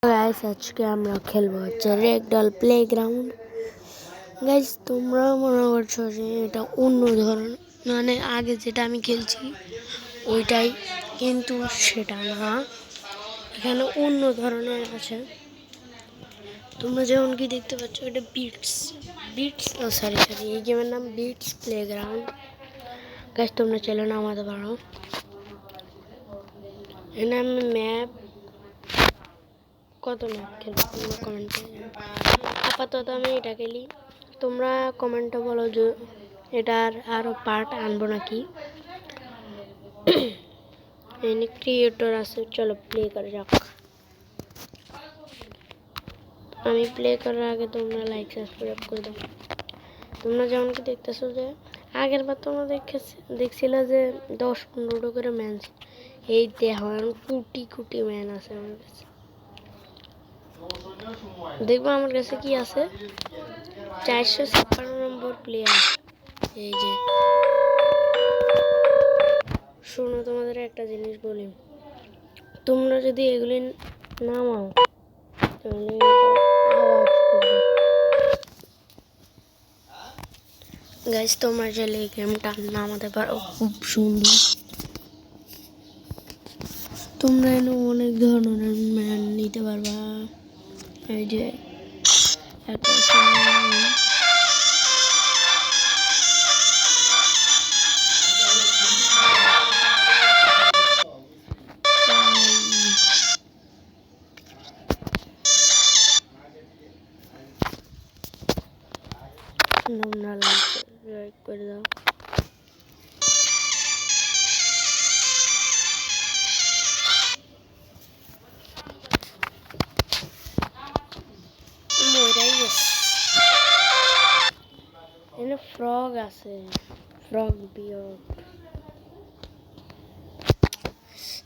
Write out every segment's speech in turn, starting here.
Guys আজকে আমরা খেলবো হচ্ছে রেগডল প্লেগ্রাউন্ড। গাইস তোমরা মনে করছো যে এটা অন্য ধরন, মানে আগে যেটা আমি খেলছি ওইটাই, কিন্তু সেটা না, এখানে অন্য ধরনের আছে। তোমরা যেমন কি দেখতে পাচ্ছ, এটা বিটস সরি এই গেমের নাম বিটস প্লেগ্রাউন্ড। গাইস তোমরা চলে নামাতে পারো। এখানে আমি ম্যাপ কত ম্যাপ খেলবো তোমরা কমেন্টে আপাতত আমি এটা খেলি। তোমরা কমেন্টে বলো যে এটার আরও পার্ট আনবো নাকি। এখানে ক্রিয়েটর আছে, চলো প্লে করে যাক। আমি প্লে করার আগে তোমরা লাইক সাবস্ক্রাইব করে দাও। তোমরা যেমন কি দেখতেছো যে আগের বার তোমরা দেখছিলে যে 10-15টা করে ম্যান, এই দেখো কুটি কুটি ম্যান আছে আমার কাছে। দেখবো আমার কাছে কি আছে, 456 নম্বর প্লেয়ার। এই যে শোনো, তোমাদের একটা জিনিস বলি, তোমরা যদি এগুলি নামাও তাহলে আওয়াজ করবে। গাইস তোমরা চাইলে এই গেমটা নামাতে পারো, খুব সুন্দর। তোমরা এনে অনেক ধরনের ম্যান নিতে পারবা। এই যে একটা তোমরা লাইক করে দাও। এখানে ফ্রগ আছে, ফ্রগ বিয়র্ড।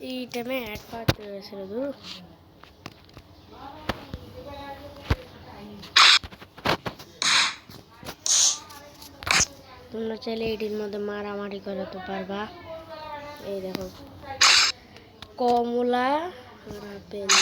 এই টাইমে অ্যাড পার্ট রয়েছে দূর। তোমরা চাইলে এটির মধ্যে মারামারি করতে পারবা। এই দেখো কমলা আর আপেল।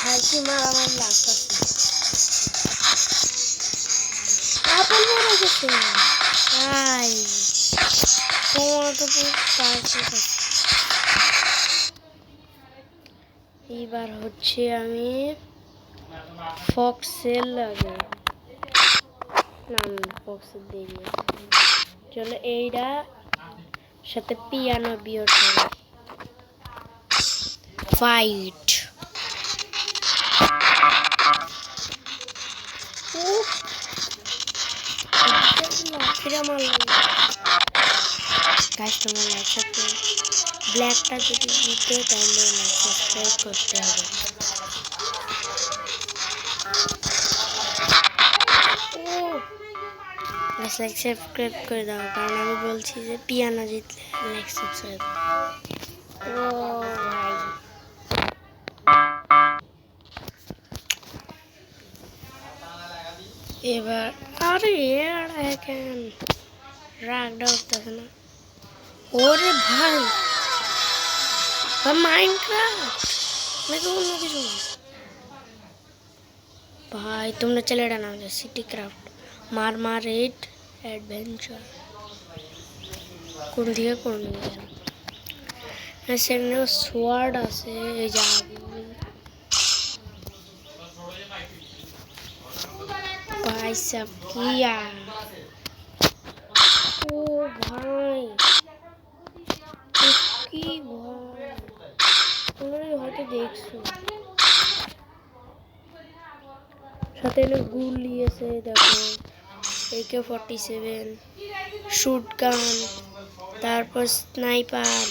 ভাইকে মারামারি লাগতেছে, আপেল মরে গেছে ভাই। তোমার তো এইবার হচ্ছে আমি ফক্সেল লাগে নাম, ফক্সেল দিয়ে চলো এইটা সাথে পিয়ানো বিয়র ফাইট। কাস্টমার লাইক সাবস্ক্রাইব, ব্ল্যাকটা যদি দিতে তাহলে লাইক সাবস্ক্রাইব করতে হবে। লাইক সাবস্ক্রাইব করে দাও, কারণ আমি বলছি যে পিয়ানো জিতলে লাইক সাবস্ক্রাইব। ও ভাই এবার আরে এখন রাগটা উঠতেছে না। ওরে ভাই মাইনক্রাফট নাকি অন্য কিছু। ভাই তোমরা চলে এটা নাম সিটি ক্রাফট মারমারেড অ্যাডভেঞ্চার। কোন দিকে করবে সেখানে সোয়ার্ড আছে। এই যে ভাই সব কিয়া, ও ভাই কি ভাই, তোমরা হয়তো দেখছো সাথে গুলি আছে। দেখো AK-47, শুটগান, তারপর স্নাইপার,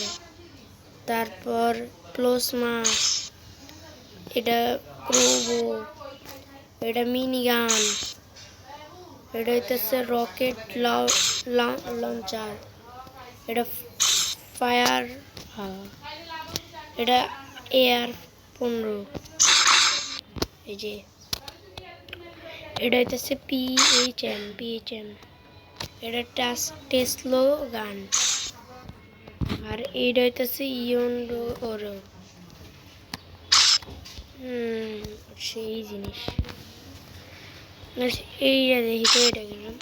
তারপর প্লাজমা, এটা ক্রোবো, এটা মিনি গান, এটা হইতেছে রকেট লঞ্চার, এটা ফায়ার, এটা AR-15। এই যে এটা হইতেছে পিএইচএম এটা টেসলো গান। আর এইটা হইতেছে ইয়ন্ডো ওরো সেই জিনিস। এইটা দেখি তো, এটা গেলাম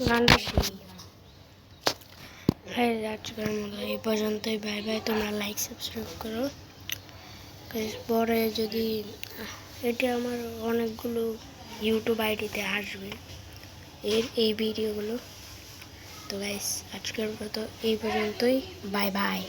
গানটা সেই। হ্যাঁ, আজকের মতো এই পর্যন্তই। Bye bye. তোমরা লাইক সাবস্ক্রাইব করো। পরে যদি এটা আমার অনেকগুলো ইউটিউব আইডিতে আসবে এই ভিডিওগুলো। তো গাইস আজকের মতো এই পর্যন্তই। Bye bye.